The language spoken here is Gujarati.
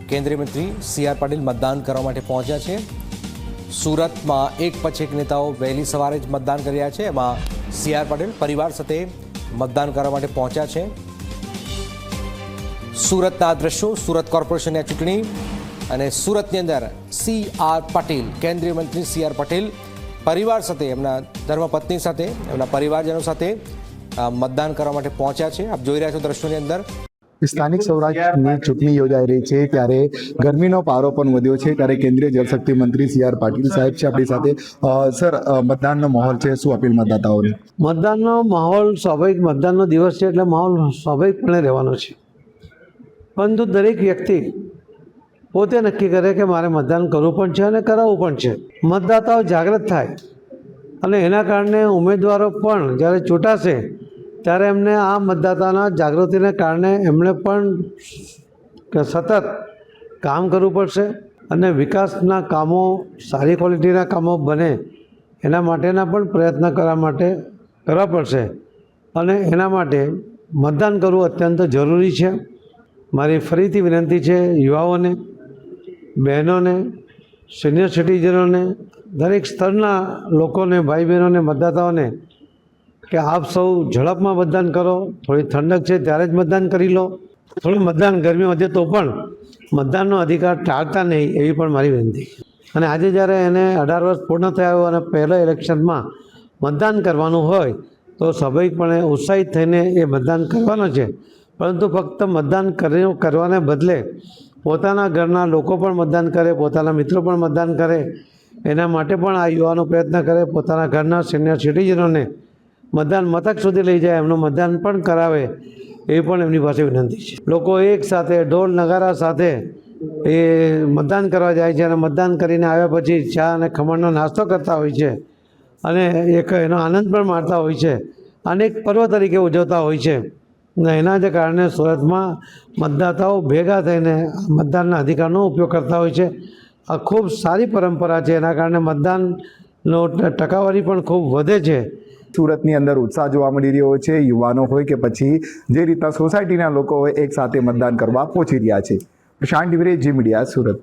કેન્દ્રીય મંત્રી સી.આર. પાટીલ મતદાન કરવા માટે પહોંચ્યા છે। સુરતમાં એક પછી એક નેતાઓ વહેલી સવારે જ મતદાન કરી રહ્યા છે। એમાં સી.આર. પાટીલ પરિવાર સાથે મતદાન કરવા માટે પહોંચ્યા છે। સુરતના દ્રશ્યો, સુરત કોર્પોરેશનની ચૂંટણી અને સુરતની અંદર સી.આર. પાટીલ, કેન્દ્રીય મંત્રી સી.આર. પાટીલ પરિવાર સાથે, એમના ધર્મપત્ની સાથે, એમના પરિવારજનો સાથે મતદાન કરવા માટે પહોંચ્યા છે। આપ જોઈ રહ્યા છો દ્રશ્યોની અંદર। સ્થાનિક સૌરાષ્ટ્રની ચૂંટણી યોજાઈ રહી છે ત્યારે ગરમીનો પારો પણ વધ્યો છે ત્યારે કેન્દ્રીય જળશક્તિ મંત્રી સી.આર. પાટીલ સાહેબ છે આપણી સાથે। સર, મતદાનનો માહોલ છે, શું અપીલ મતદાતાઓને? મતદાનનો માહોલ સ્વાભાવિક, મતદાનનો દિવસ છે એટલે માહોલ સ્વાભાવિકપણે રહેવાનો છે, પરંતુ દરેક વ્યક્તિ પોતે નક્કી કરે કે મારે મતદાન કરવું પણ છે અને કરાવવું પણ છે। મતદાતાઓ જાગૃત થાય અને એના કારણે ઉમેદવારો પણ જ્યારે ચૂંટાશે ત્યારે એમને આ મતદાતાના જાગૃતિને કારણે એમણે પણ સતત કામ કરવું પડશે અને વિકાસના કામો, સારી ક્વોલિટીના કામો બને એના માટેના પણ પ્રયત્ન કરવા પડશે અને એના માટે મતદાન કરવું અત્યંત જરૂરી છે। મારી ફરીથી વિનંતી છે યુવાઓને, બહેનોને, સિનિયર સિટીઝનોને, દરેક સ્તરના લોકોને, ભાઈ બહેનોને, મતદાતાઓને કે આપ સૌ ઝડપમાં મતદાન કરો। થોડી ઠંડક છે ત્યારે જ મતદાન કરી લો। થોડું મતદાન ગરમી વધે તો પણ મતદાનનો અધિકાર ટાળતા નહીં, એવી પણ મારી વિનંતી। અને આજે જ્યારે એને 18 વર્ષ પૂર્ણ થયા હોય અને પહેલા ઇલેક્શનમાં મતદાન કરવાનું હોય તો સ્વાભાવિકપણે ઉત્સાહિત થઈને એ મતદાન કરવાનો છે, પરંતુ ફક્ત મતદાન કરવાને બદલે પોતાના ઘરના લોકો પણ મતદાન કરે, પોતાના મિત્રો પણ મતદાન કરે, એના માટે પણ આ યુવાનો પ્રયત્ન કરે। પોતાના ઘરના સિનિયર સિટીઝનોને મતદાન મથક સુધી લઈ જાય, એમનું મતદાન પણ કરાવે, એ પણ એમની પાસે વિનંતી છે। લોકો એક સાથે ઢોલ નગારા સાથે એ મતદાન કરવા જાય છે અને મતદાન કરીને આવ્યા પછી ચા અને ખમણનો નાસ્તો કરતા હોય છે અને એક એનો આનંદ પણ માણતા હોય છે અને એક પર્વ તરીકે ઉજવતા હોય છે। અને એના જ કારણે સુરતમાં મતદાતાઓ ભેગા થઈને મતદાનના અધિકારનો ઉપયોગ કરતા હોય છે। આ ખૂબ સારી પરંપરા છે, એના કારણે મતદાનનો ટકાવારી પણ ખૂબ વધે છે। સુરતની અંદર ઉત્સાહ જોવા મળી રહ્યો છે, યુવાનો હોય કે પછી જે રીતના સોસાયટીના લોકો હોય એક સાથે મતદાન કરવા પહોંચી રહ્યા છે। પ્રશાંત ડિવરે, જી મીડિયા, સુરત।